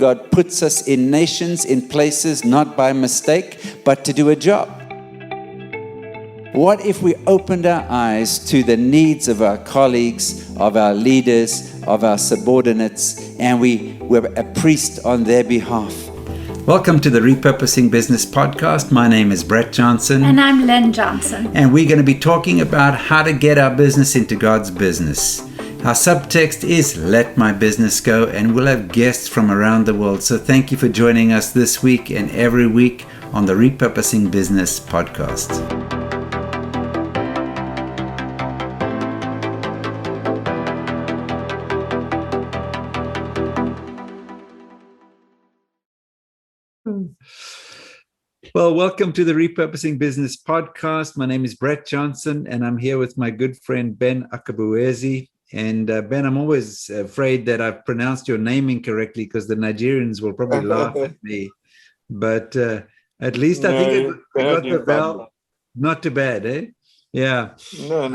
God puts us in nations, in places, not by mistake, but to do a job. What if we opened our eyes to the needs of our colleagues, of our leaders, of our subordinates, and we were a priest on their behalf? Welcome to the Repurposing Business Podcast. My name is Brett Johnson. And I'm Len Johnson. And we're going to be talking about how to get our business into God's business. Our subtext is Let My Business Go, and we'll have guests from around the world. So thank you for joining us this week and every week on the Repurposing Business Podcast. Well, welcome to the Repurposing Business Podcast. My name is Brett Johnson, and I'm here with my good friend Ben Akabueze. And Ben, I'm always afraid that I've pronounced your name incorrectly because the Nigerians will probably laugh at me. But at least I think I got the bell. Not too bad, eh? Yeah. No,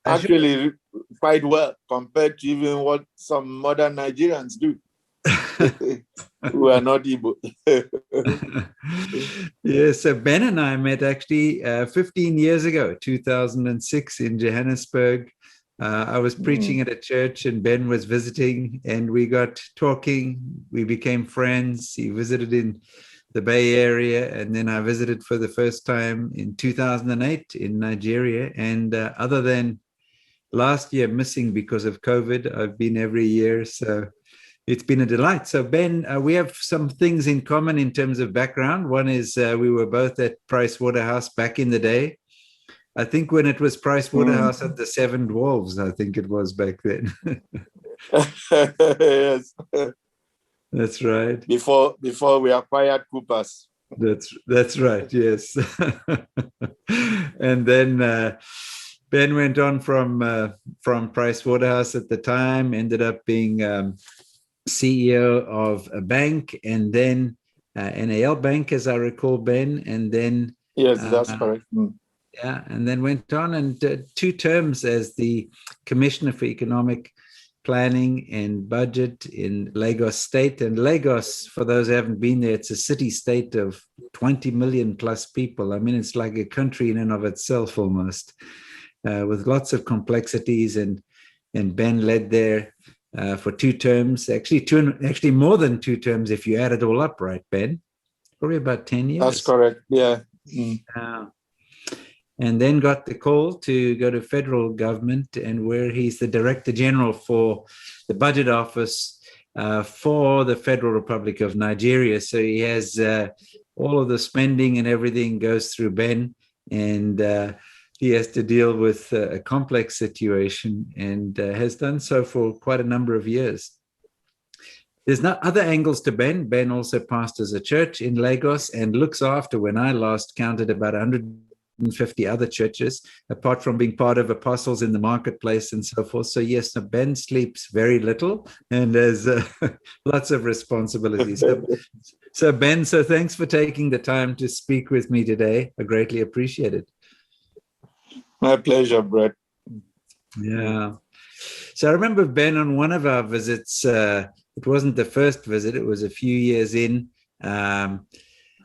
actually quite well compared to even what some modern Nigerians do. Who are not Igbo. Yes, so Ben and I met actually 15 years ago, 2006 in Johannesburg. I was preaching at a church and Ben was visiting, and we got talking. We became friends. He visited in the Bay Area, and then I visited for the first time in 2008 in Nigeria. And other than last year missing because of COVID, I've been every year. So it's been a delight. So Ben, we have some things in common in terms of background. One is we were both at Price Waterhouse back in the day. I think when it was Price Waterhouse at the Seven Dwarfs, I think it was back then. Yes. That's right. Before we acquired Coopers. That's right, yes. And then Ben went on from Price Waterhouse at the time, ended up being CEO of a bank, and then NAL Bank, as I recall, Ben, and then yes, that's correct. Yeah, and then went on and 2 terms as the Commissioner for Economic Planning and Budget in Lagos State. And Lagos, for those who haven't been there, it's a city-state of 20 million plus people. I mean, it's like a country in and of itself almost, with lots of complexities. And Ben led there for 2 terms, actually more than 2 terms if you add it all up, right, Ben? Probably about 10 years. That's correct, yeah. And then got the call to go to federal government, and where he's the Director General for the Budget Office for the Federal Republic of Nigeria. So he has all of the spending and everything goes through Ben, and he has to deal with a complex situation, and has done so for quite a number of years. There's not other angles to Ben. Ben also pastors a church in Lagos and looks after, when I last counted, about 150 other churches, apart from being part of Apostles in the Marketplace and so forth. So yes, Ben sleeps very little and has lots of responsibilities. So Ben, thanks for taking the time to speak with me today. I greatly appreciate it. My pleasure, Brett. Yeah. So I remember, Ben, on one of our visits, it wasn't the first visit, it was a few years in,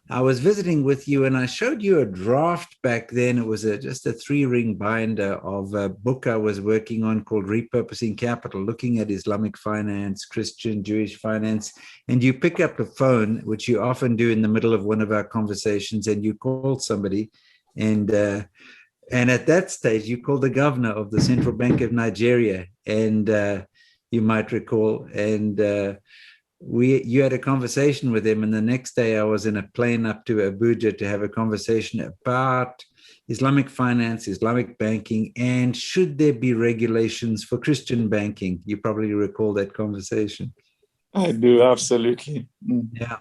I was visiting with you, and I showed you a draft back then. It was just a 3-ring binder of a book I was working on called Repurposing Capital, looking at Islamic finance, Christian, Jewish finance. And you pick up the phone, which you often do in the middle of one of our conversations, and you called somebody. And at that stage, you called the governor of the Central Bank of Nigeria, and you might recall. And you had a conversation with him, and the next day I was in a plane up to Abuja to have a conversation about Islamic finance, Islamic banking, and should there be regulations for Christian banking. You probably recall that conversation. I do, absolutely. Yeah.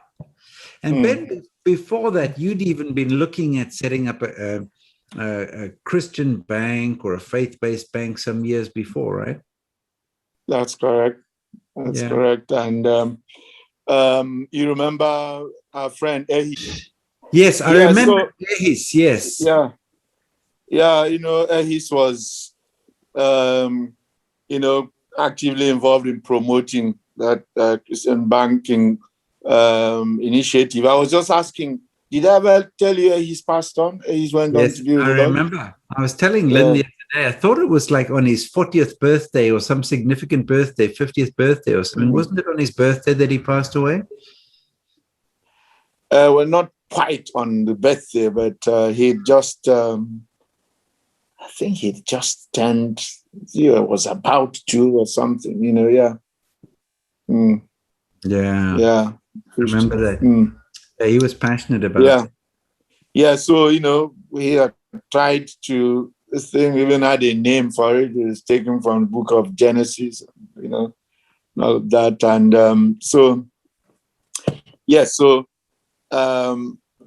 And Ben, before that, you'd even been looking at setting up a Christian bank or a faith-based bank some years before, right? That's correct. That's correct. And you remember our friend Ehis? Yes, I remember Ehis, yes. Yeah. Yeah, Ehis was, actively involved in promoting Christian banking initiative. I was just asking, did I ever tell you he's passed on? He's went on to be with I the Lord? remember. I was telling Lynn the other day, I thought it was like on his 40th birthday or some significant birthday, 50th birthday or something. Wasn't it on his birthday that he passed away? Well, not quite on the birthday, but he just, I think he just turned, was about to or something, yeah. Yeah. Yeah. I remember that. Yeah, he was passionate about it. Yeah, so, we had tried to, this thing even had a name for it. It was taken from the book of Genesis, all of that. And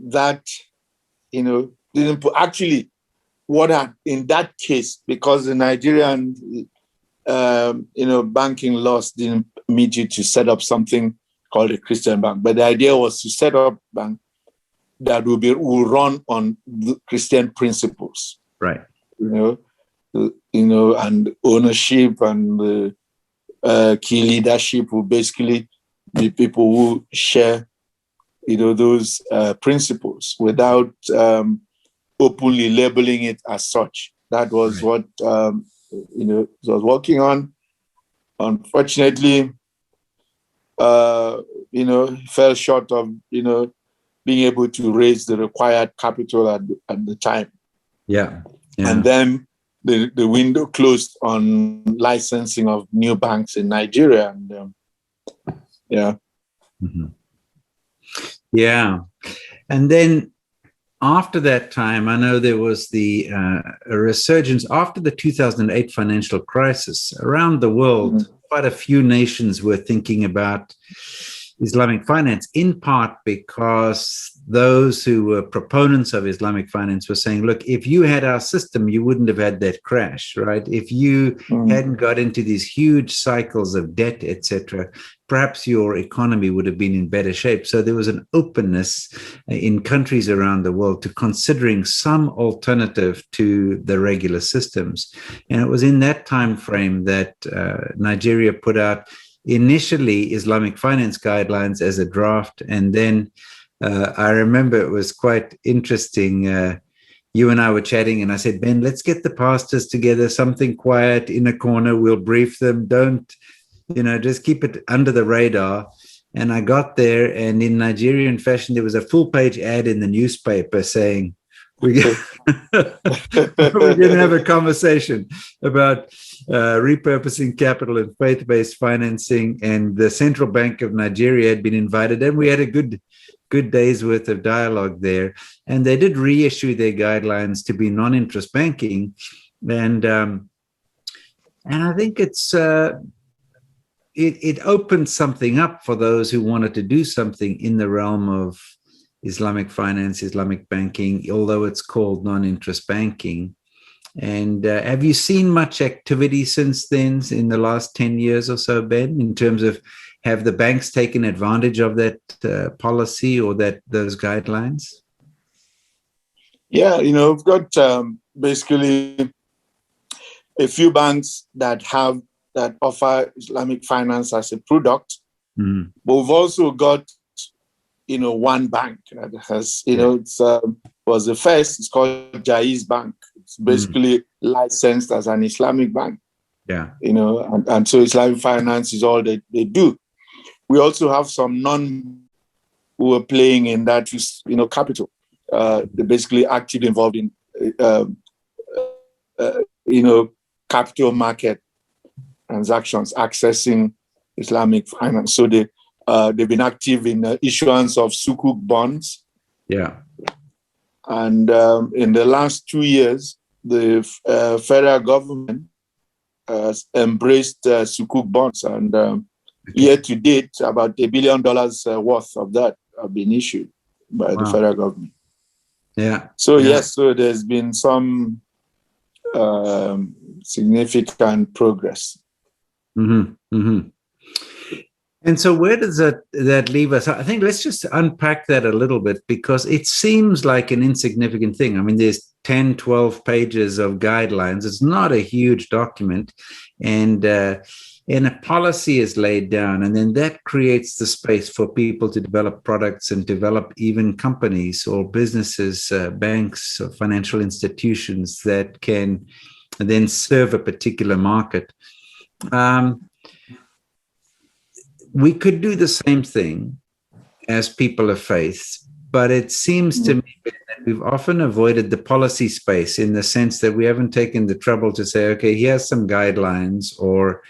that, didn't put, actually, in that case, because the Nigerian, banking laws didn't permit you to set up something called a Christian bank. But the idea was to set up a bank that will run on the Christian principles. Right. And ownership and key leadership will basically be people who share, those principles without openly labeling it as such. That was what it was working on. Unfortunately, fell short of being able to raise the required capital at the time. Yeah. And then the window closed on licensing of new banks in Nigeria. And Yeah. And then after that time, I know there was a resurgence after the 2008 financial crisis around the world. Quite a few nations were thinking about Islamic finance, in part because those who were proponents of Islamic finance were saying, look, if you had our system, you wouldn't have had that crash, right? If you hadn't got into these huge cycles of debt, etc., perhaps your economy would have been in better shape. So there was an openness in countries around the world to considering some alternative to the regular systems. And it was in that time frame that Nigeria put out initially Islamic finance guidelines as a draft. And then I remember it was quite interesting. You and I were chatting and I said, Ben, let's get the pastors together, something quiet in a corner. We'll brief them. Don't, just keep it under the radar. And I got there, and in Nigerian fashion, there was a full page ad in the newspaper saying, we're going to have a conversation about repurposing capital and faith-based financing. And the Central Bank of Nigeria had been invited, and we had a good day's worth of dialogue there. And they did reissue their guidelines to be non-interest banking. And I think it opened something up for those who wanted to do something in the realm of Islamic finance, Islamic banking, although it's called non-interest banking. And have you seen much activity since then in the last 10 years or so, Ben, in terms of have the banks taken advantage of that policy or those guidelines? Yeah, we've got basically a few banks that offer Islamic finance as a product, but we've also got one bank that has, it's was the first. It's called Jaiz Bank. It's basically licensed as an Islamic bank. Yeah. And so Islamic finance is all they do. We also have some who are playing in that, capital. They're basically actively involved in, capital market transactions, accessing Islamic finance. So they've been active in issuance of sukuk bonds. Yeah. And in the last 2 years, the federal government has embraced sukuk bonds. And year to date, about $1 billion worth of that have been issued by the federal government. Yeah. So yes, so there's been some significant progress. And so where does that leave us? I think let's just unpack that a little bit, because it seems like an insignificant thing. I mean, there's 10, 12 pages of guidelines. It's not a huge document. And and a policy is laid down, and then that creates the space for people to develop products and develop even companies or businesses, banks or financial institutions that can then serve a particular market. We could do the same thing as people of faith, but it seems to me that we've often avoided the policy space in the sense that we haven't taken the trouble to say, okay, here's some guidelines, or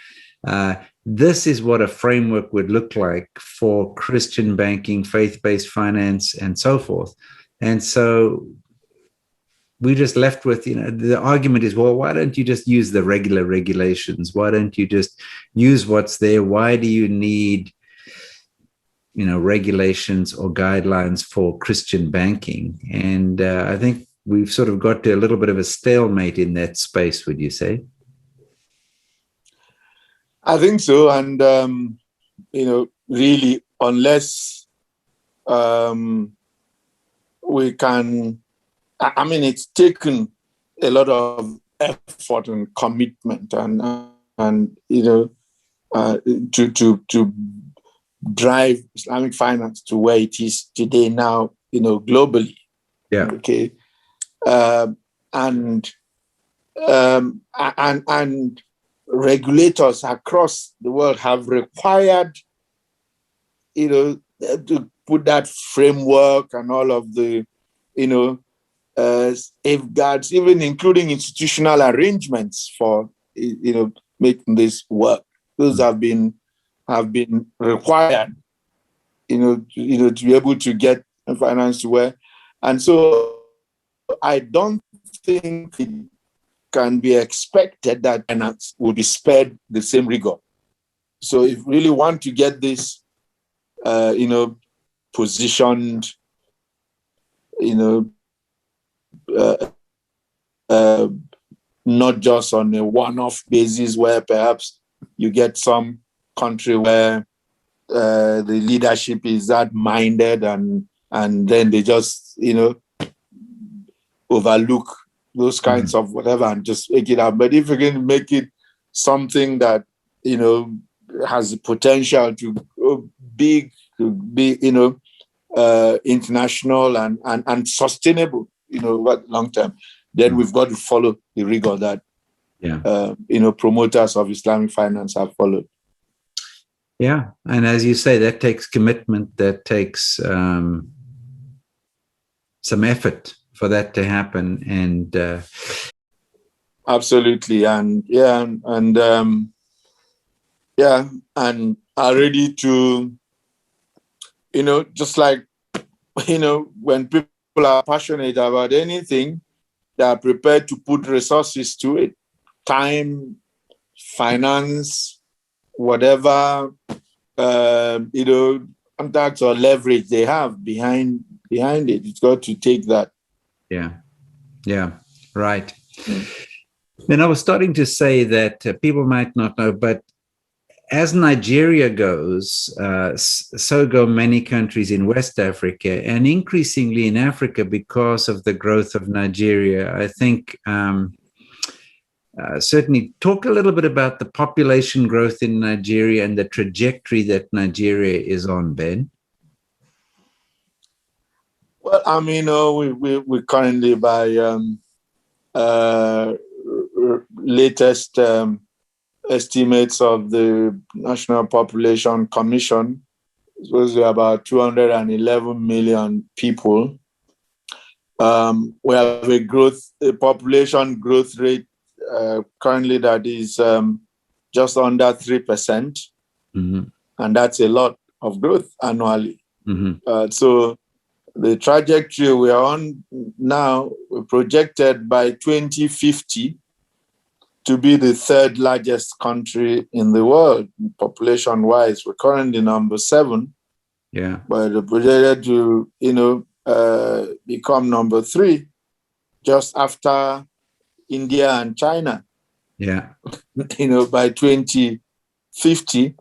this is what a framework would look like for Christian banking, faith-based finance, and so forth. And so we just left with, the argument is, well, why don't you just use the regular regulations? Why don't you just use what's there? Why do you need, regulations or guidelines for Christian banking? And I think we've sort of got to a little bit of a stalemate in that space, would you say? I think so. And, really, unless we can, it's taken a lot of effort and commitment and to drive Islamic finance to where it is today now, globally. Yeah. Okay. And regulators across the world have required, to put that framework and all of the, safeguards, even including institutional arrangements for, making this work. Those have been required, to be able to get finance to where. And so I don't think it can be expected that finance will be spared the same rigor. So if you really want to get this, positioned, not just on a one-off basis where perhaps you get some country where the leadership is that minded and then they just, overlook those kinds of whatever and just make it up. But if you can make it something that, has the potential to be, international and sustainable, long term, then we've got to follow the rigor that, promoters of Islamic finance have followed. Yeah. And as you say, that takes commitment, that takes some effort for that to happen. And absolutely. And and are ready to, just like, when people are passionate about anything, they are prepared to put resources to it, time, finance, whatever, contacts or leverage they have behind it. It's got to take that. Yeah, right. And I was starting to say that people might not know, but as Nigeria goes, so go many countries in West Africa and increasingly in Africa because of the growth of Nigeria. I think certainly talk a little bit about the population growth in Nigeria and the trajectory that Nigeria is on, Ben. Well, we currently, by latest estimates of the National Population Commission, it's supposed to be about 211 million people. We have a population growth rate currently that is just under 3%, and that's a lot of growth annually. So the trajectory we are on now, we're projected by 2050 to be the third largest country in the world, population-wise. We're currently number 7. Yeah. But we're projected to, become number 3 just after India and China. Yeah. By 2050,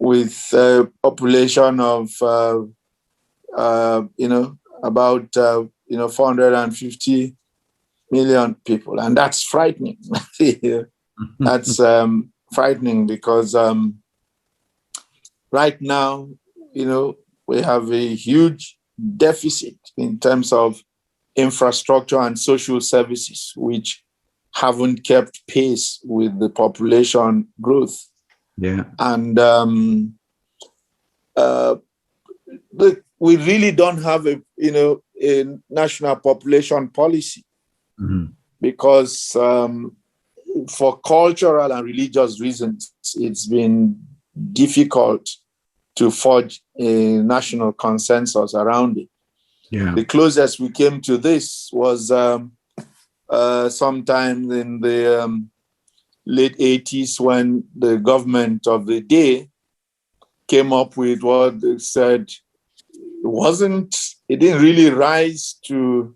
with a population of, about, 450 million people. And that's frightening. That's frightening because right now, we have a huge deficit in terms of infrastructure and social services, which haven't kept pace with the population growth. Yeah. And we really don't have a national population policy because for cultural and religious reasons, it's been difficult to forge a national consensus around it. Yeah. The closest we came to this was sometime in the late 80s when the government of the day came up with what they said it didn't really rise to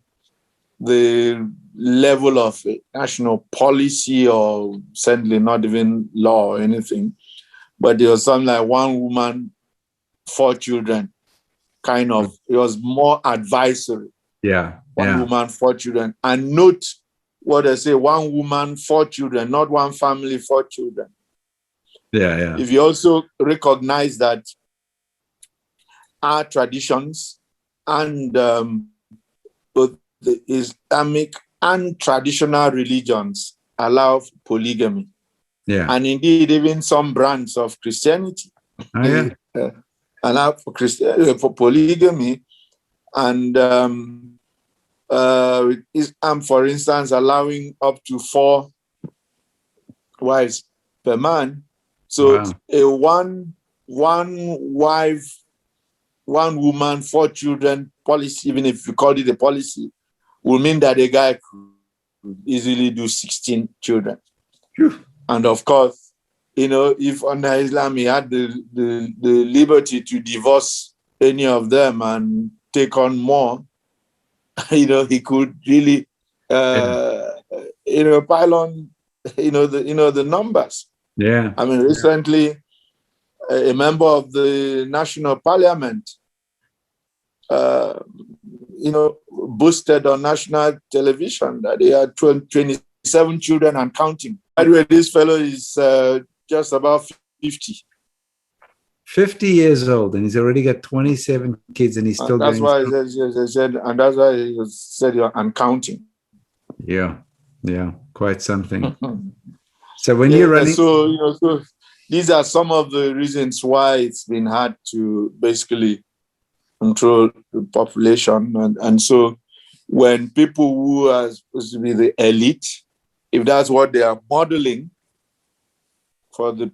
the level of national policy or certainly not even law or anything, but there was something like 1 woman, 4 children, kind of. It was more advisory. Yeah. 1 woman, 4 children. And note what they say, 1 woman, 4 children, not 1 family, 4 children. Yeah. If you also recognize that our traditions and both the Islamic and traditional religions allow polygamy. Yeah. And indeed, even some brands of Christianity allow for polygamy. And Islam, for instance, allowing up to 4 wives per man. So a one wife, 1 woman, 4 children policy, even if you call it a policy, will mean that a guy could easily do 16 children. And of course, if under Islam he had the liberty to divorce any of them and take on more, he could really pile on the numbers. Yeah. I mean, recently a member of the national parliament boosted on national television that he had 27 children and counting. By the way, this fellow is just about 50. 50 years old, and he's already got 27 kids, and he's still that's going. Why I said, and that's why he said, and counting. Yeah, quite something. So when you're running, so these are some of the reasons why it's been hard to basically control the population, and so when people who are supposed to be the elite, if that's what they are modeling for the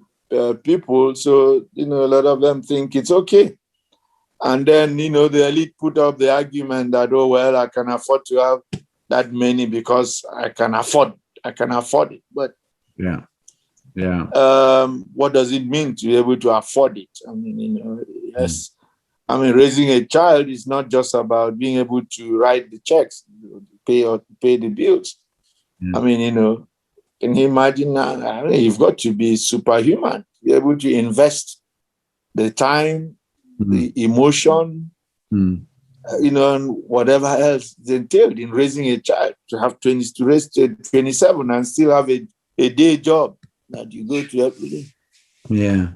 people, so a lot of them think it's okay, and then the elite put up the argument that, oh well, I can afford to have that many because I can afford it, but what does it mean to be able to afford it? I mean, yes. I mean, raising a child is not just about being able to write the checks, pay the bills. I mean, can you imagine? You've got to be superhuman to be able to invest the time, the emotion, and whatever else is entailed in raising a child. To raise 27 and still have a day job that you go to every day. Yeah.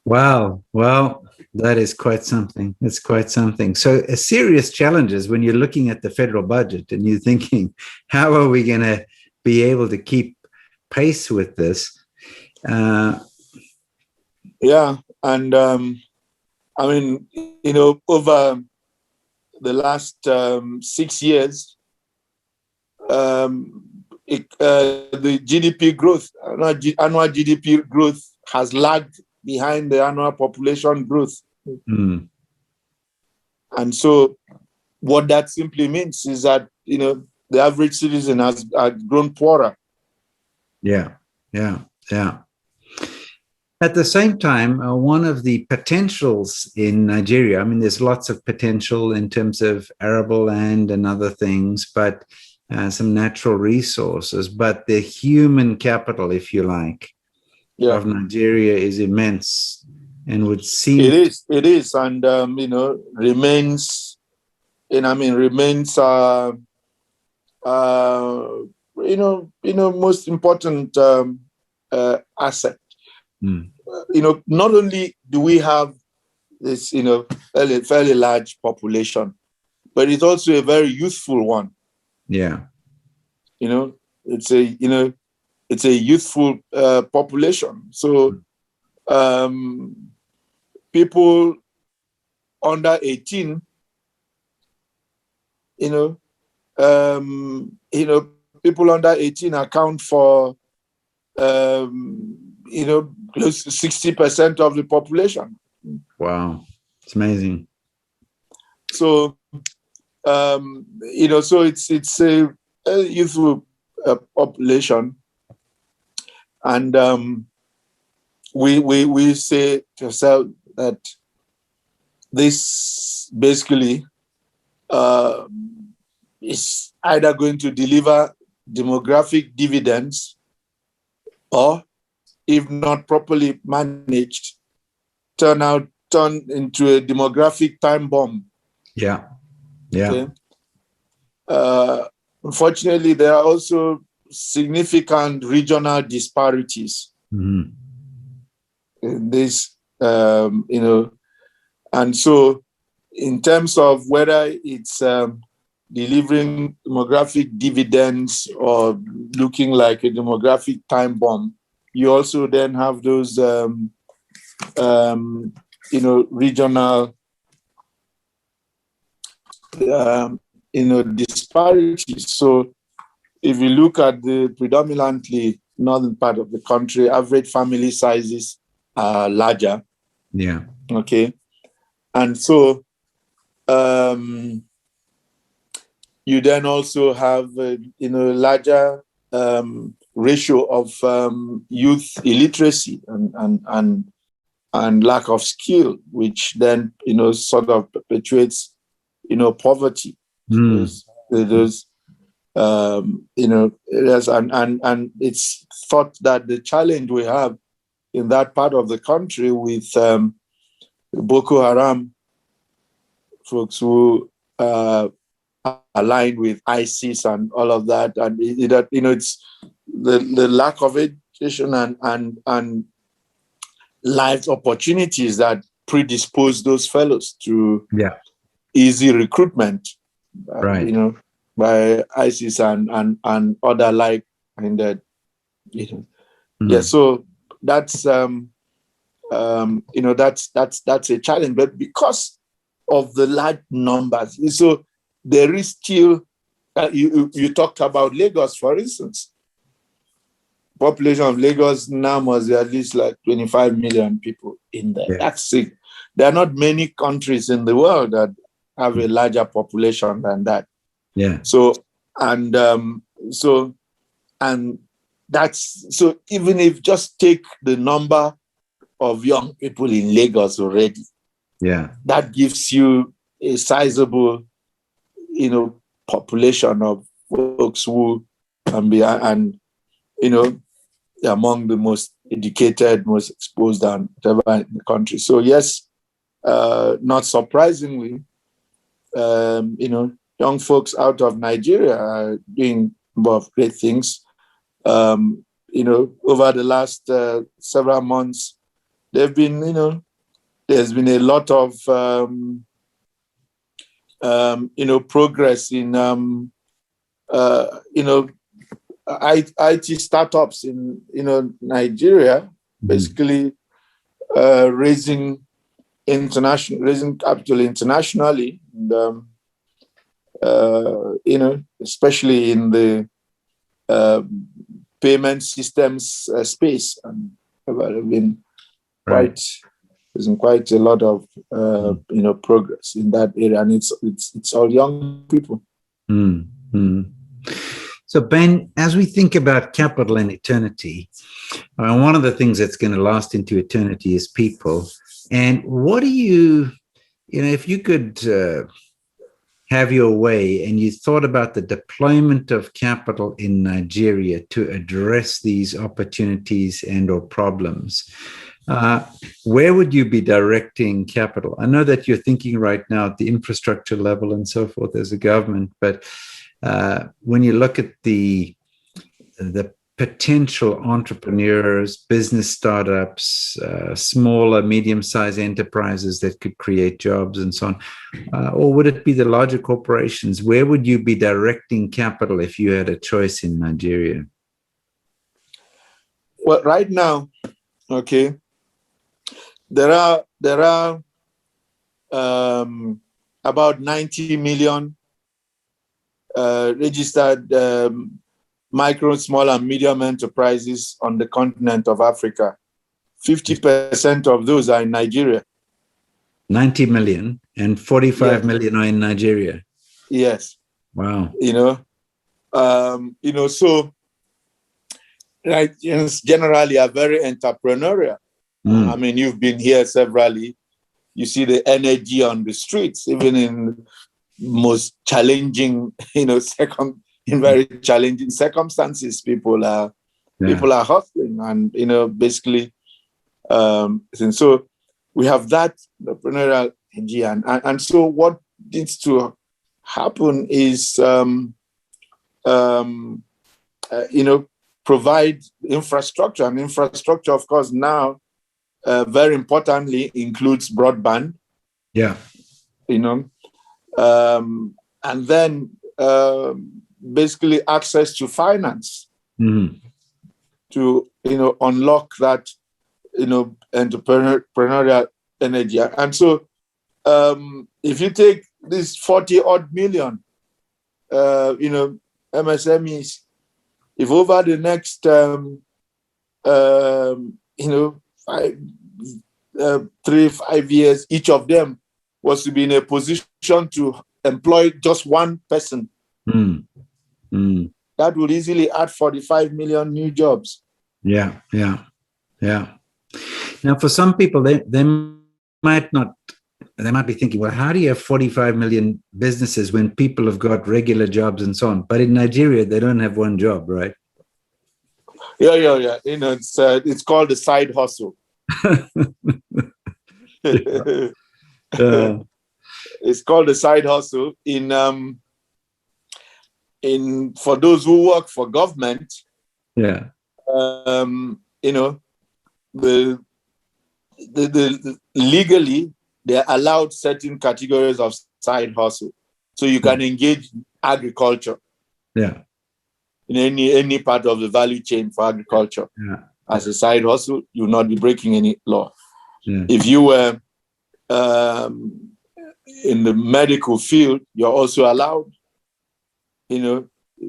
Wow. Well, that is quite something. It's quite something. So a serious challenge is when you're looking at the federal budget and you're thinking, how are we going to be able to keep pace with this? And I mean, over the last 6 years, the GDP growth, annual GDP growth has lagged behind the annual population growth. And so what that simply means is that, the average citizen has grown poorer. Yeah. At the same time, one of the potentials in Nigeria, I mean, there's lots of potential in terms of arable land and other things, but some natural resources, but the human capital, if you like, of Nigeria is immense and would seem... It is, and, remains most important asset. Mm. Not only do we have this, fairly large population, but it's also a very youthful one. Yeah. It's a youthful population. So people under 18, people under 18 account for, close to 60% of the population. Wow, it's amazing. So, so it's a youthful population, and we say to ourselves that this basically is either going to deliver demographic dividends, or, if not properly managed, turn into a demographic time bomb. Yeah. Yeah. Okay? Unfortunately, there are also significant regional disparities in this, and so in terms of whether it's delivering demographic dividends or looking like a demographic time bomb, you also then have those regional disparities. So if you look at the predominantly northern part of the country, average family sizes are larger. Yeah. Okay. And so you then also have larger ratio of youth illiteracy and lack of skill, which then sort of perpetuates poverty. Those areas, and it's thought that the challenge we have in that part of the country with Boko Haram folks who aligned with ISIS and all of that, and it's the lack of education and life opportunities that predispose those fellows to easy recruitment, right? By ISIS and other like minded. Yeah. So that's that's a challenge, but because of the large numbers, so there is still. You talked about Lagos, for instance. Population of Lagos now must be at least like 25 million people in there. Yeah. That's it. There are not many countries in the world that have a larger population than that. Yeah. So even if just take the number of young people in Lagos already, that gives you a sizable, population of folks who can be among the most educated, most exposed, and whatever in the country. So yes, not surprisingly, young folks out of Nigeria are doing a number of great things. Over the last several months, there's been a lot of progress in IT startups in Nigeria, basically raising capital internationally, and, especially in the payment systems space, and have been there's been quite a lot of progress in that area, and it's all young people. So Ben, as we think about capital and eternity, one of the things that's going to last into eternity is people. And what do you if you could have your way and you thought about the deployment of capital in Nigeria to address these opportunities and or problems, where would you be directing capital? I know that you're thinking right now at the infrastructure level and so forth as a government, but when you look at the the potential entrepreneurs, business startups, smaller, medium-sized enterprises that could create jobs and so on? Or would it be the larger corporations? Where would you be directing capital if you had a choice in Nigeria? Well, right now, okay, there are about 90 million registered micro, small, and medium enterprises on the continent of Africa. 50% of those are in Nigeria. 90 million and 45 million are in Nigeria. Yes. Wow. So Nigerians generally are very entrepreneurial. I mean, you've been here severally. You see the energy on the streets, even in most challenging, in very challenging circumstances. People are hustling, and basically, and so we have that entrepreneurial energy, and so what needs to happen is, provide infrastructure, and infrastructure, of course, now very importantly includes broadband. Yeah. And then basically access to finance to unlock that entrepreneurial energy. And so if you take this 40-odd million MSMEs, if over the next 3-5 years, each of them was to be in a position to employ just one person, that would easily add 45 million new jobs. Yeah. Now, for some people, they might be thinking, well, how do you have 45 million businesses when people have got regular jobs and so on? But in Nigeria, they don't have one job, right? Yeah. It's called the side hustle. It's called the side hustle. For those who work for government, legally they're allowed certain categories of side hustle. So you can engage in agriculture. Yeah. In any part of the value chain for agriculture. Yeah. As a side hustle, you'll not be breaking any law. Yeah. If you were in the medical field, you're also allowed,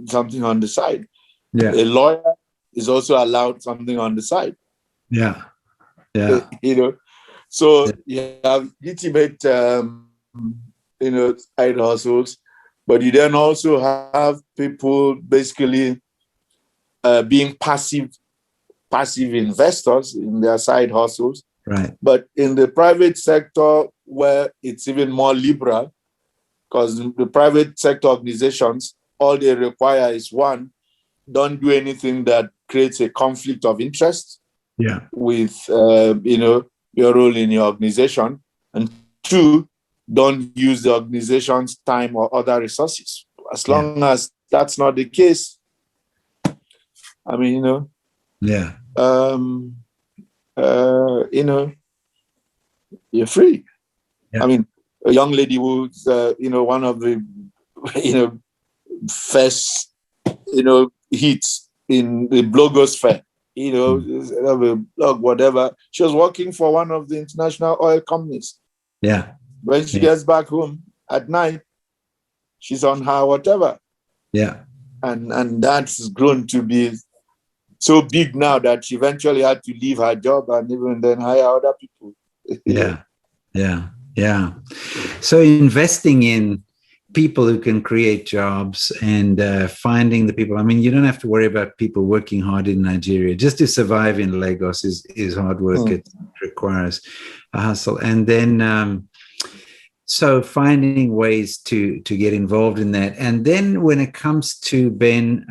something on the side. Yeah. A lawyer is also allowed something on the side. Yeah. So you have legitimate, side hustles, but you then also have people basically being passive investors in their side hustles. Right. But in the private sector, where it's even more liberal, because the private sector organizations, all they require is, one, don't do anything that creates a conflict of interest with your role in your organization, and two, don't use the organization's time or other resources. As long as that's not the case, I mean, you're free. Yeah. I mean, a young lady who's, one of the, first, hits in the blogosphere, blog, whatever. She was working for one of the international oil companies. Yeah. When she gets back home at night, she's on her whatever. Yeah. And that's grown to be so big now that she eventually had to leave her job and even then hire other people. Yeah. So investing in people who can create jobs and finding the people. I mean, you don't have to worry about people working hard in Nigeria. Just to survive in Lagos is hard work. It requires a hustle. And then, so finding ways to get involved in that. And then when it comes to, Ben,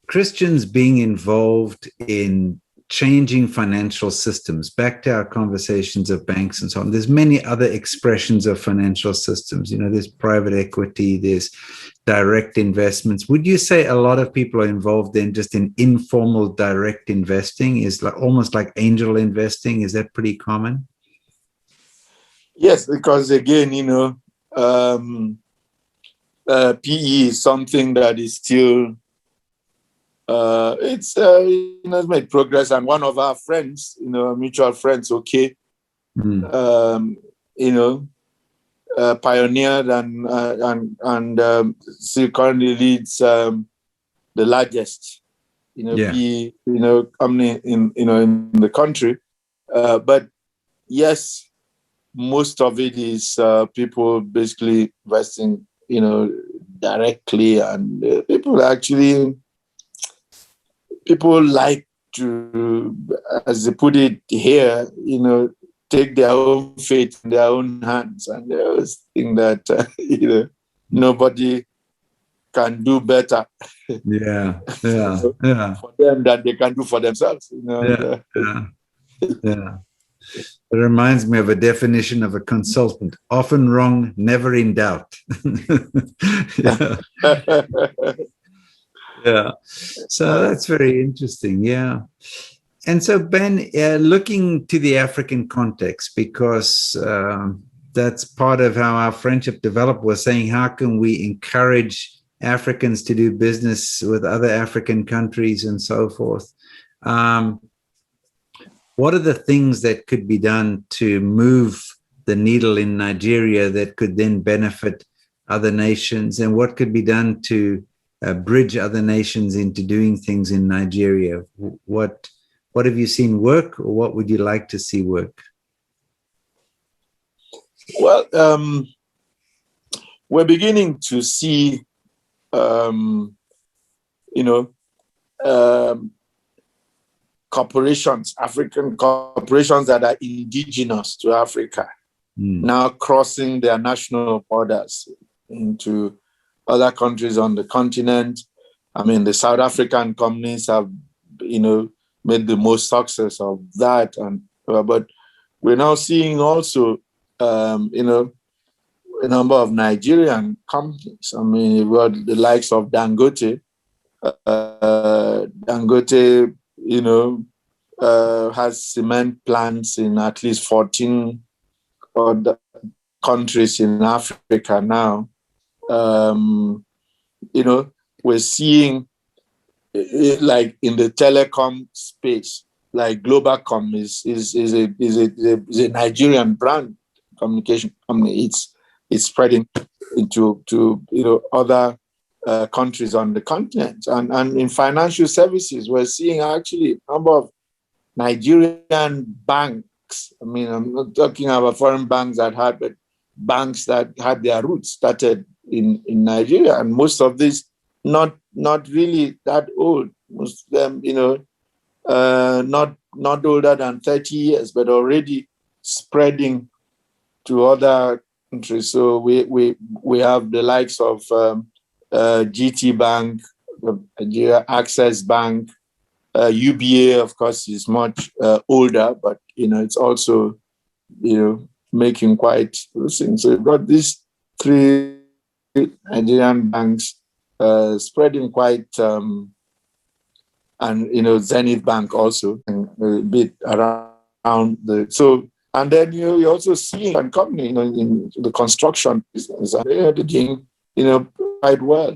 Christians being involved in changing financial systems, back to our conversations of banks and so on, there's many other expressions of financial systems. There's private equity, there's direct investments. Would you say a lot of people are involved in just in informal direct investing, is like almost like angel investing? Is that pretty common? Yes, because again, PE is something that is still, it's made progress. And one of our friends, mutual friends, okay, pioneered and still currently leads the largest, PE, company in the country. But yes, most of it is people basically investing, directly, and people like to, as they put it here, take their own fate in their own hands, and they always think that nobody can do better. Yeah. For them than they can do for themselves. Yeah. It reminds me of a definition of a consultant: often wrong, never in doubt. Yeah. So that's very interesting. Yeah. And so, Ben, looking to the African context, because that's part of how our friendship developed, was saying, how can we encourage Africans to do business with other African countries and so forth? What are the things that could be done to move the needle in Nigeria that could then benefit other nations? And what could be done to bridge other nations into doing things in Nigeria? What have you seen work, or what would you like to see work? Well, we're beginning to see, corporations, African corporations that are indigenous to Africa, now crossing their national borders into other countries on the continent. I mean, the South African companies have, made the most success of that, but we're now seeing also, a number of Nigerian companies. I mean, you've got the likes of Dangote. Dangote, has cement plants in at least 14 other countries in Africa now. We're seeing, like in the telecom space, like Globacom is a Nigerian brand communication company. It's spreading into other countries on the continent, and in financial services, we're seeing actually a number of Nigerian banks. I mean, I'm not talking about foreign banks but banks that had their roots started in Nigeria, and most of these not really that old. Most of them, not older than 30 years, but already spreading to other countries. So we have the likes of GT Bank, Nigeria Access Bank, UBA, of course, is much older, but it's also making quite things. So we've got these three Nigerian banks spreading quite, and Zenith Bank also, and a bit around and then you're also seeing a company in the construction business, and they're doing quite well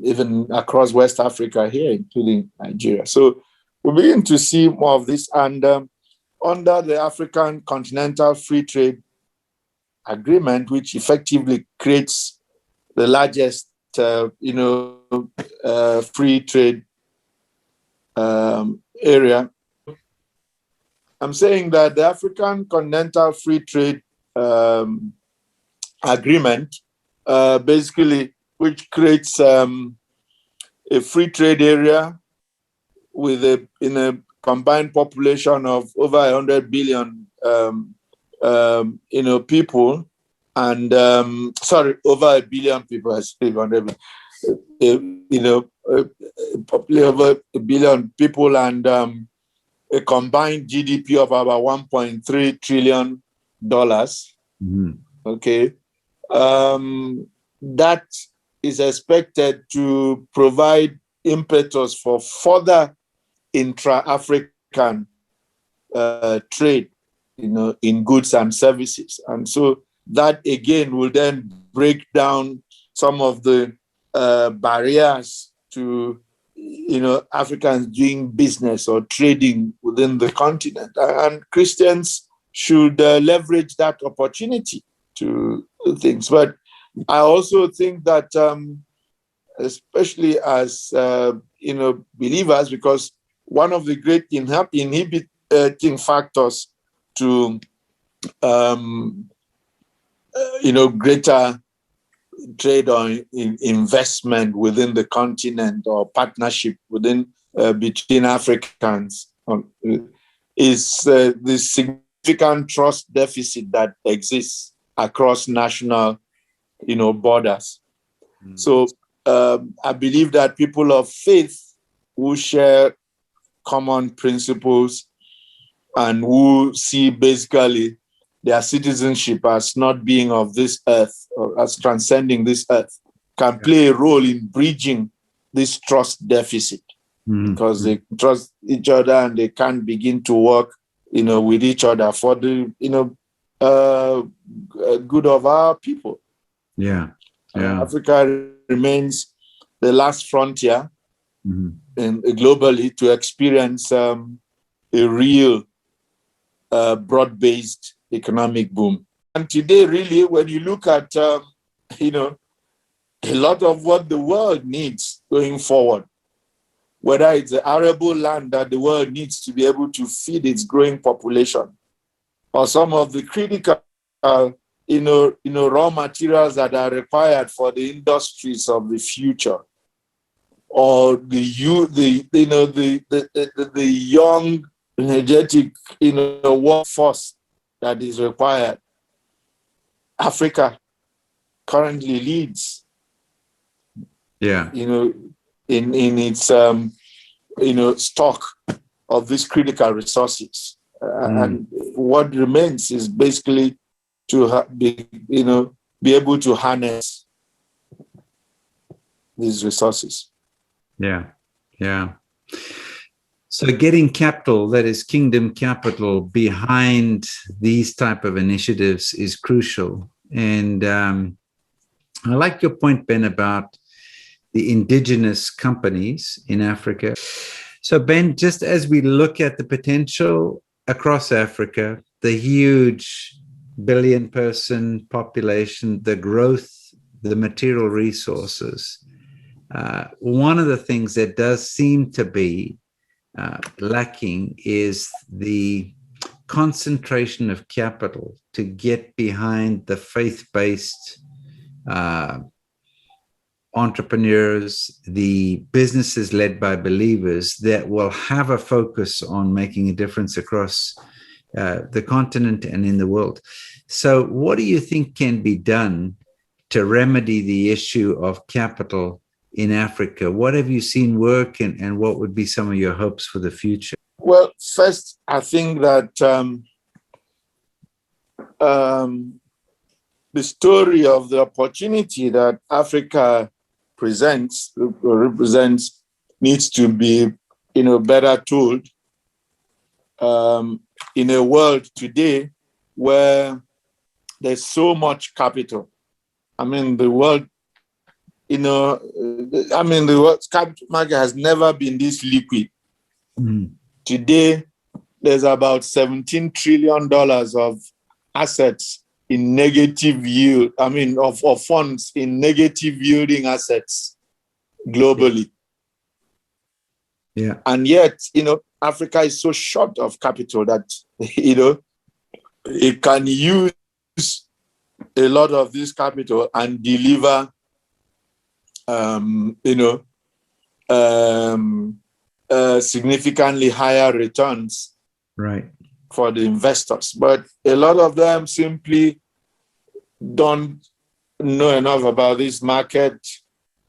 even across West Africa here, including Nigeria. So we begin to see more of this, and under the African Continental Free Trade Agreement, which effectively creates the largest free trade area. I'm saying that the African Continental Free Trade Agreement, basically, which creates a free trade area with a combined population of over 100 billion people, and over 1 billion people, I speak 100 billion, probably over a billion people and a combined GDP of about $1.3 trillion. Okay. That is expected to provide impetus for further intra-African trade, in goods and services. And so that again will then break down some of the barriers to, Africans doing business or trading within the continent. And Christians should leverage that opportunity to do things. But I also think that, especially as, believers, because one of the great inhibiting factors to, greater trade or investment within the continent or partnership between Africans is the significant trust deficit that exists across national, borders. So I believe that people of faith who share common principles and who see basically their citizenship as not being of this earth or as transcending this earth can play a role in bridging this trust deficit, because they trust each other and they can begin to work, with each other for the, good of our people. Africa remains the last frontier globally to experience a real broad-based economic boom. And today, really, when you look at, a lot of what the world needs going forward, whether it's the arable land that the world needs to be able to feed its growing population, or some of the critical, raw materials that are required for the industries of the future, or the young, energetic, workforce that is required. Africa currently leads. In its stock of these critical resources, and what remains is basically to be able to harness these resources. So getting capital, that is kingdom capital, behind these type of initiatives is crucial. And I like your point, Ben, about the indigenous companies in Africa. So Ben, just as we look at the potential across Africa, the huge billion-person population, the growth, the material resources, one of the things that does seem to be lacking is the concentration of capital to get behind the faith-based entrepreneurs, the businesses led by believers that will have a focus on making a difference across the continent and in the world. So what do you think can be done to remedy the issue of capital in Africa? What have you seen work, and what would be some of your hopes for the future? Well, first, I think that the story of the opportunity that Africa represents needs to be, better told in a world today where there's so much capital. The world, the world's capital market has never been this liquid. Today, there's about $17 trillion of assets in negative yield, of funds in negative yielding assets globally. And yet, Africa is so short of capital that, it can use a lot of this capital and deliver, significantly higher returns for the investors. But a lot of them simply don't know enough about this market,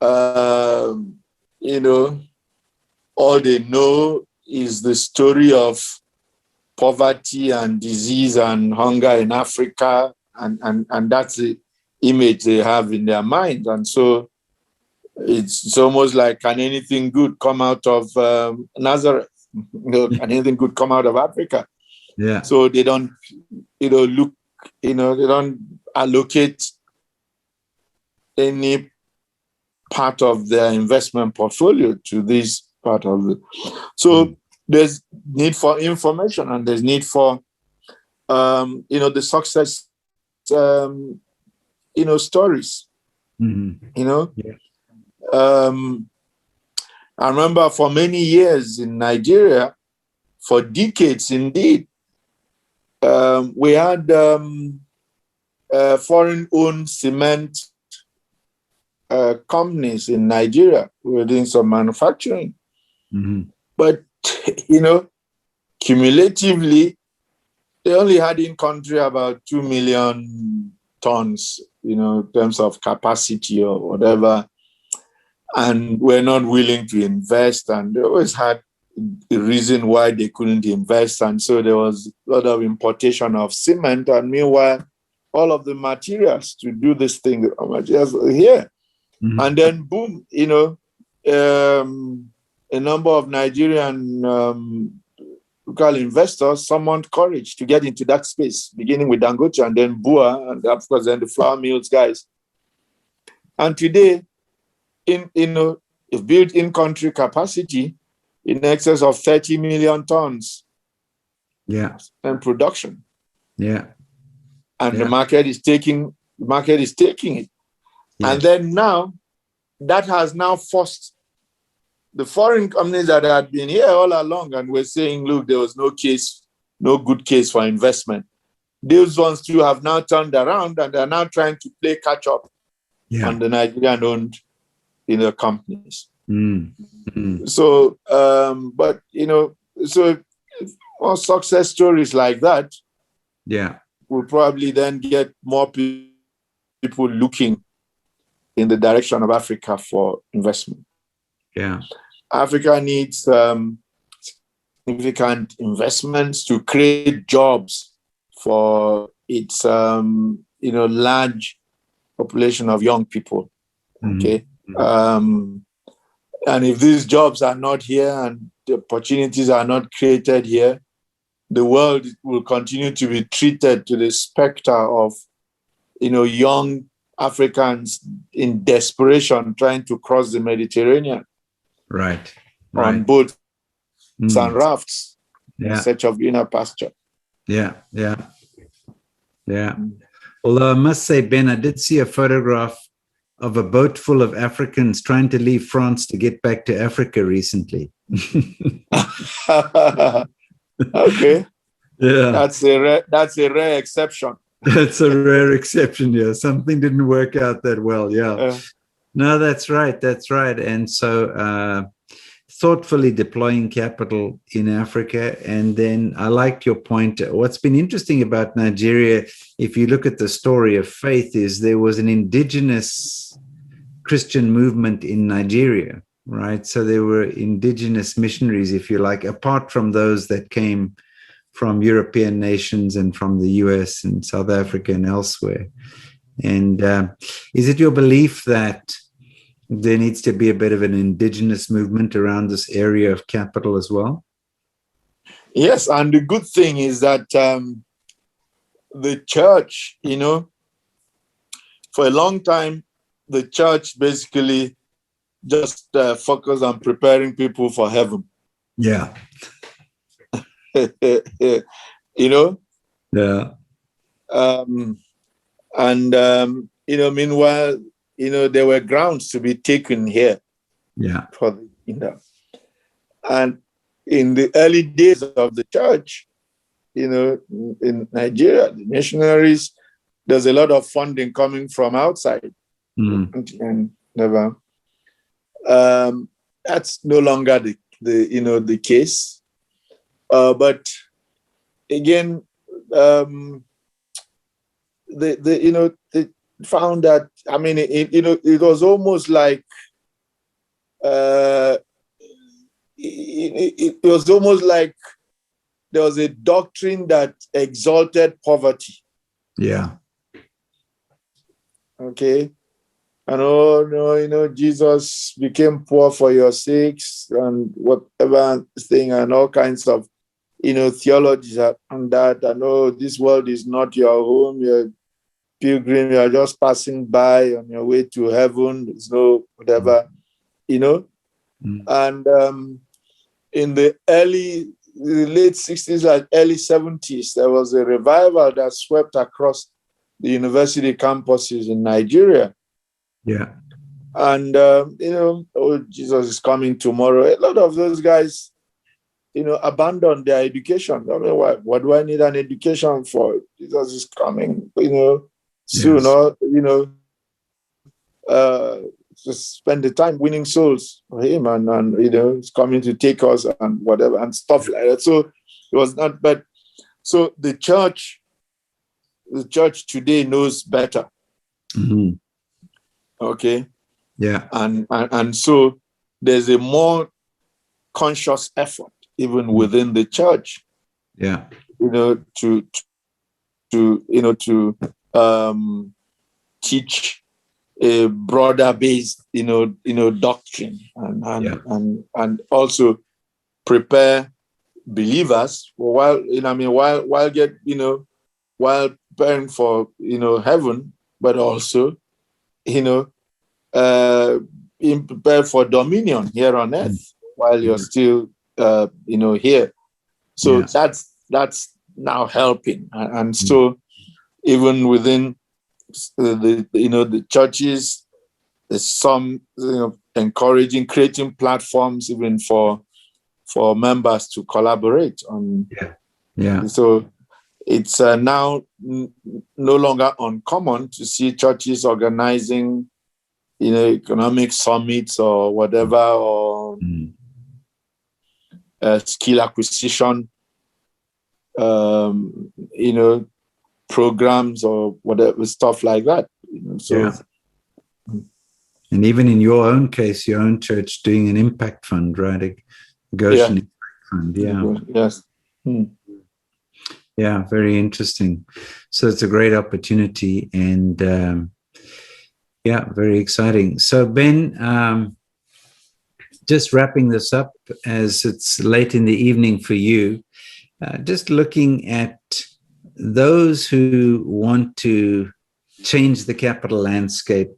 you know, all they know is the story of poverty and disease and hunger in Africa, and that's the image they have in their mind. And so it's almost like, can anything good come out of Nazareth? Can anything good come out of Africa? Yeah. So they don't, look, they don't allocate any part of their investment portfolio to this part of it. So there's need for information, and there's need for, the success, stories. Yeah. I remember for many years in Nigeria, for decades indeed, we had foreign-owned cement companies in Nigeria who were doing some manufacturing. But, cumulatively, they only had in country about 2 million tons, in terms of capacity or whatever. And we're not willing to invest. And they always had a reason why they couldn't invest. And so there was a lot of importation of cement. And meanwhile, all of the materials to do this thing, materials are here. And then boom, a number of Nigerian local investors summoned courage to get into that space, beginning with Dangote and then Bua, and of course then the flour mills guys. And today, if built in-country capacity in excess of 30 million tons. Yeah. And production. Yeah. And the market is taking it. Yeah. And then now, that has now forced the foreign companies that had been here all along and were saying, look, there was no good case for investment. Those ones too have now turned around and are now trying to play catch up on the Nigerian-owned, companies. So, but, so more success stories like that will probably then get more people looking in the direction of Africa for investment. Yeah. Africa needs significant investments to create jobs for its, large population of young people. Okay. And if these jobs are not here and the opportunities are not created here, the world will continue to be treated to the specter of, young Africans in desperation trying to cross the Mediterranean. Right. On boats and rafts in search of greener pasture. Yeah. Although I must say, Ben, I did see a photograph of a boat full of Africans trying to leave France to get back to Africa recently. Okay. Yeah. That's a rare exception. That's a rare exception, yeah. Something didn't work out that well, yeah. No, that's right. And so thoughtfully deploying capital in Africa. And then I like your point. What's been interesting about Nigeria, if you look at the story of faith, is there was an indigenous Christian movement in Nigeria, right? So there were indigenous missionaries, if you like, apart from those that came from European nations and from the US and South Africa and elsewhere. And is it your belief that there needs to be a bit of an indigenous movement around this area of capital as well? Yes, and the good thing is that the church, for a long time, the church basically just focused on preparing people for heaven. Yeah. Yeah. Meanwhile, there were grounds to be taken here. Yeah. For and in the early days of the church, in Nigeria, the missionaries, there's a lot of funding coming from outside. And never. That's no longer the case. But again, they found that, it was almost like it was almost like there was a doctrine that exalted poverty. Yeah. Okay. And no, Jesus became poor for your sakes and whatever thing, and all kinds of, theologies on that. I know this world is not your home. You're a pilgrim. You are just passing by on your way to heaven. There's no whatever, And in the late 60s and early 70s, there was a revival that swept across the university campuses in Nigeria. Yeah. And, Jesus is coming tomorrow. A lot of those guys, abandoned their education. I mean, what do I need an education for? Jesus is coming, soon, Yes. or, just spend the time winning souls for him, and he's coming to take us and whatever and stuff like that. So it was not bad. So the church today knows better. Mm-hmm. Okay. Yeah. And so there's a more conscious effort even within the church. Yeah. To teach a broader based, doctrine and also prepare believers while preparing for, heaven, but also, being prepared for dominion here on earth while you're still, here. So that's now helping. And so even within the churches, there's some encouraging, creating platforms even for members to collaborate on. So it's now no longer uncommon to see churches organizing, economic summits or whatever, or skill acquisition, programs or whatever, stuff like that. And even in your own case, your own church doing an impact fund, right? A Goshen impact fund. Yeah. Yes. Yeah, very interesting. So it's a great opportunity, and very exciting. So Ben, just wrapping this up as it's late in the evening for you, just looking at those who want to change the capital landscape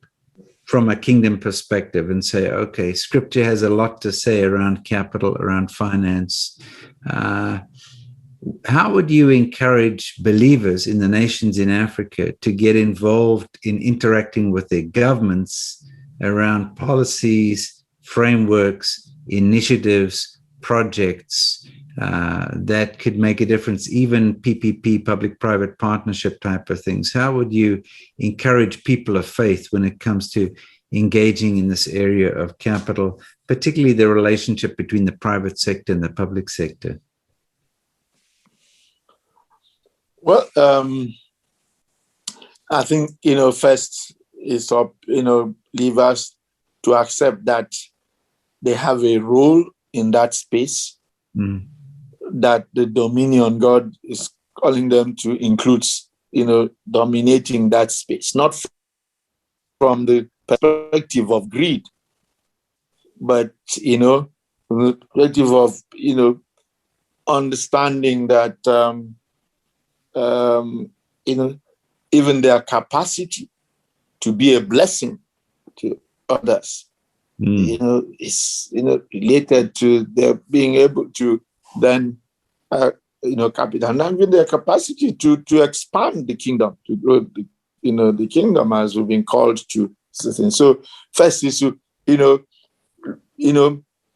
from a kingdom perspective and say, okay, scripture has a lot to say around capital, around finance. How would you encourage believers in the nations in Africa to get involved in interacting with their governments around policies, frameworks, initiatives, projects that could make a difference, even PPP, public-private partnership type of things? How would you encourage people of faith when it comes to engaging in this area of capital, particularly the relationship between the private sector and the public sector? Well, I think, first is up, believers to accept that they have a role in that space, that the dominion God is calling them to includes, dominating that space, not from the perspective of greed, but, from the perspective of, understanding that, even their capacity to be a blessing to others, is, related to their being able to then, capital, and even their capacity to expand the kingdom, to grow the kingdom as we've been called to. So first is to,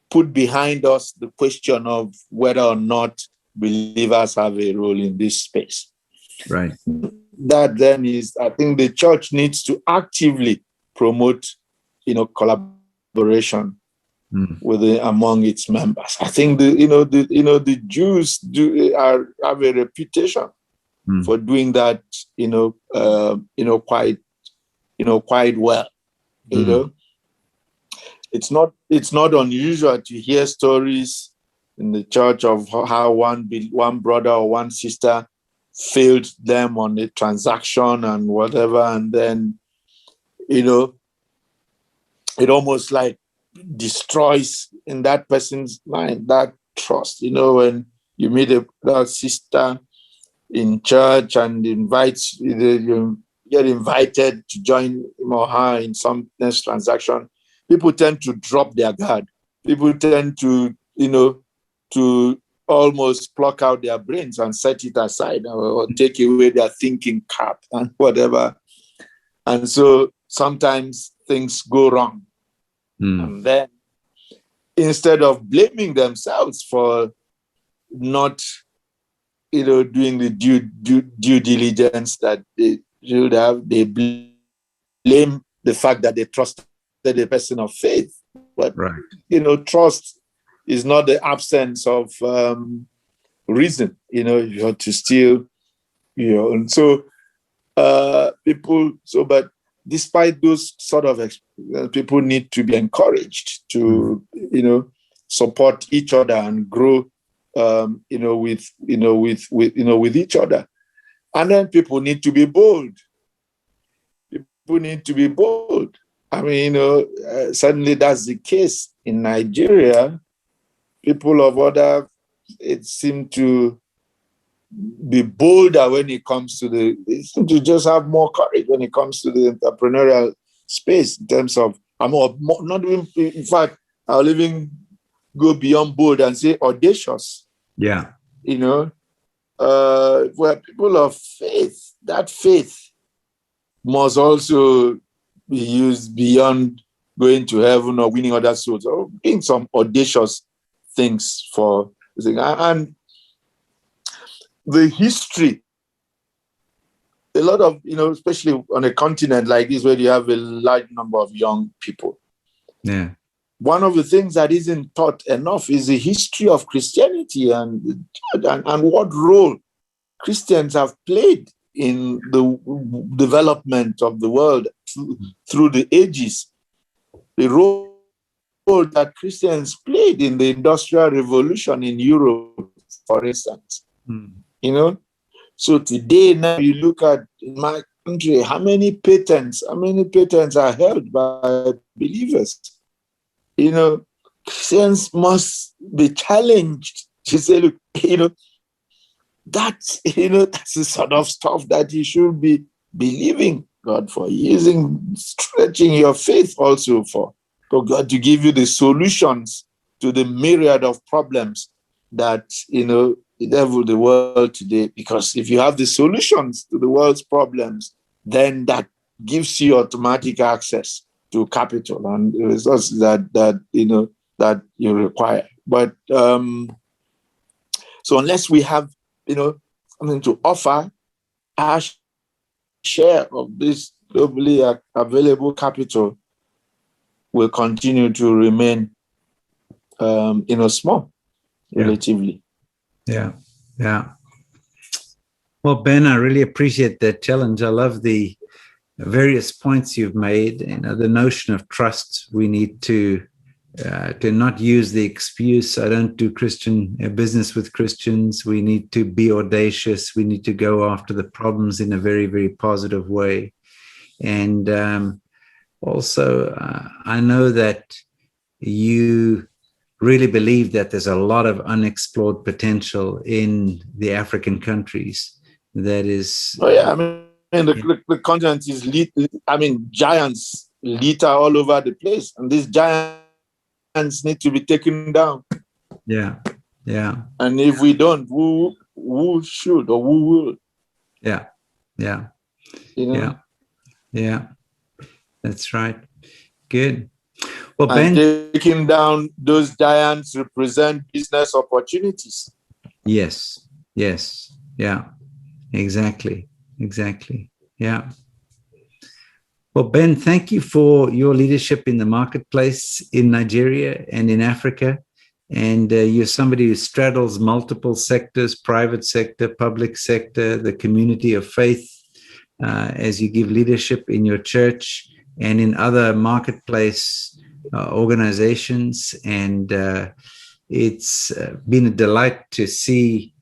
put behind us the question of whether or not believers have a role in this space. Right. That then is, I think the church needs to actively promote, collaboration among its members. I think the Jews have a reputation for doing that, quite well. it's not unusual to hear stories in the church of how one brother or one sister failed them on a transaction and whatever, and then it almost like destroys in that person's mind that trust. When you meet a sister in church and you get invited to join him or her in some next transaction, people tend to drop their guard. People tend to to almost pluck out their brains and set it aside, or take away their thinking cap and whatever. And so sometimes things go wrong. And then instead of blaming themselves for not doing the due diligence that they should have, they blame the fact that they trusted a person of faith. But trust is not the absence of reason. You have to still, and so but despite those sort of people need to be encouraged to support each other and grow with each other. And then people need to be bold. People need to be bold. I mean, certainly that's the case in Nigeria. People of other, it seem to be bolder when it comes to they seem to just have more courage when it comes to the entrepreneurial space in terms of, not even, in fact, I'll even go beyond bold and say audacious. Yeah. Where people of faith, that faith must also be used beyond going to heaven or winning other souls, or doing some audacious things for, and the history, a lot of, especially on a continent like this where you have a large number of young people. Yeah. One of the things that isn't taught enough is the history of Christianity and what role Christians have played in the development of the world through the ages. The role that Christians played in the Industrial Revolution in Europe, for instance. So today, now you look at in my country, how many patents are held by believers? Christians must be challenged to say, look, that's the sort of stuff that you should be believing God for, stretching your faith also for God to give you the solutions to the myriad of problems that, devil the world today. Because if you have the solutions to the world's problems, then that gives you automatic access to capital and the resources that you require. But so unless we have something to offer, our share of this globally available capital will continue to remain small, relatively. Yeah. Well, Ben, I really appreciate that challenge. I love the various points you've made. The notion of trust. We need to not use the excuse, I don't do Christian business with Christians. We need to be audacious. We need to go after the problems in a very, very positive way. And also, I know that you really believe that there's a lot of unexplored potential in the African countries. That is... Oh, yeah. The continent is giants litter all over the place. And these giants need to be taken down. Yeah. And if we don't, who should or who will? Yeah. Yeah. That's right. Good. Well, and Ben, taking down those giants represent business opportunities. Yes. Yeah. Exactly. Yeah. Well, Ben, thank you for your leadership in the marketplace in Nigeria and in Africa. And you're somebody who straddles multiple sectors, private sector, public sector, the community of faith, as you give leadership in your church and in other marketplace organizations, and it's been a delight to see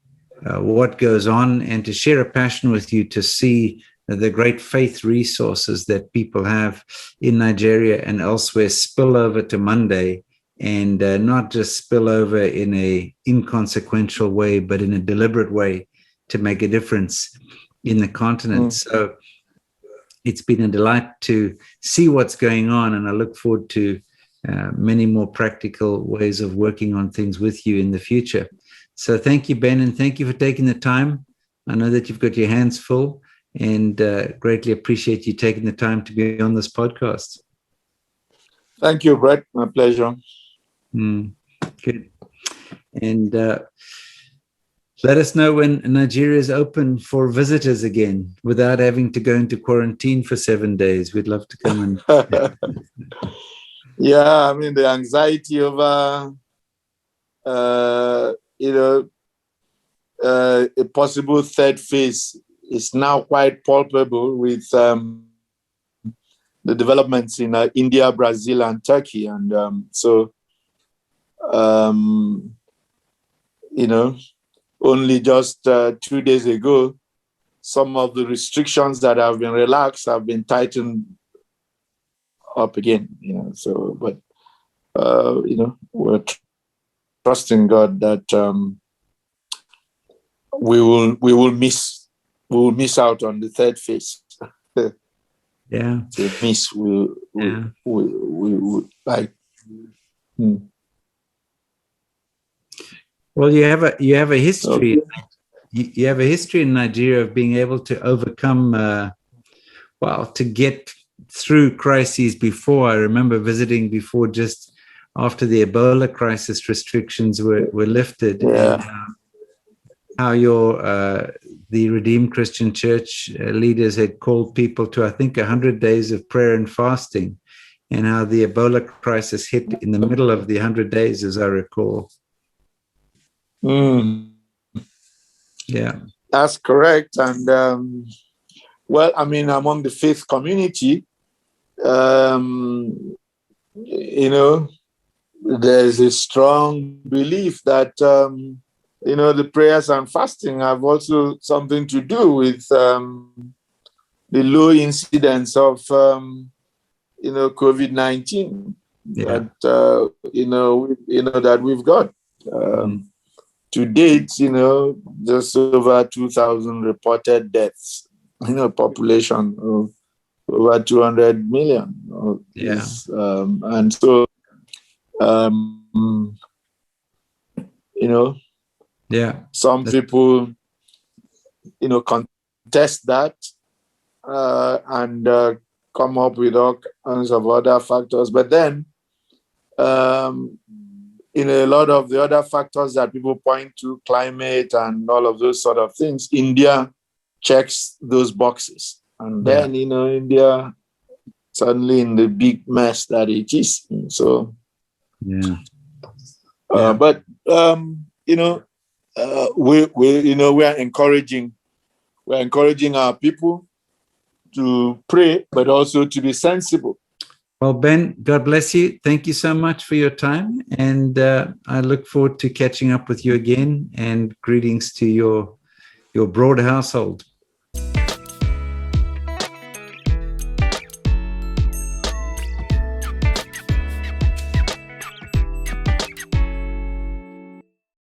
what goes on and to share a passion with you to see the great faith resources that people have in Nigeria and elsewhere spill over to Monday, and not just spill over in a inconsequential way, but in a deliberate way to make a difference in the continent. So it's been a delight to see what's going on, and I look forward to many more practical ways of working on things with you in the future. So thank you, Ben, and thank you for taking the time. I know that you've got your hands full, and greatly appreciate you taking the time to be on this podcast. Thank you, Brett. My pleasure. Good. And let us know when Nigeria is open for visitors again without having to go into quarantine for 7 days. We'd love to come and... Yeah, I mean, the anxiety over, a possible third phase is now quite palpable with the developments in India, Brazil, and Turkey. And only just 2 days ago, some of the restrictions that have been relaxed have been tightened up again. But we're trusting God that we will miss out on the third phase. Yeah. The miss we like. Well, you have a history. Okay. You have a history in Nigeria of being able to overcome, to get through crises before. I remember visiting before, just after the Ebola crisis restrictions were lifted. Yeah. And how the Redeemed Christian Church leaders had called people to, I think, 100 days of prayer and fasting, and how the Ebola crisis hit in the middle of the 100 days, as I recall. Yeah, that's correct. And among the faith community, there's a strong belief that the prayers and fasting have also something to do with the low incidence of COVID-19 that we've got. To date, just over 2,000 reported deaths, population of over 200 million. And so, some people, contest that and come up with all kinds of other factors. But then, a lot of the other factors that people point to, climate and all of those sort of things, India checks those boxes. And then, India suddenly in the big mess that it is. So, but, we're encouraging our people to pray, but also to be sensible. Well, Ben, God bless you. Thank you so much for your time. And I look forward to catching up with you again, and greetings to your broad household.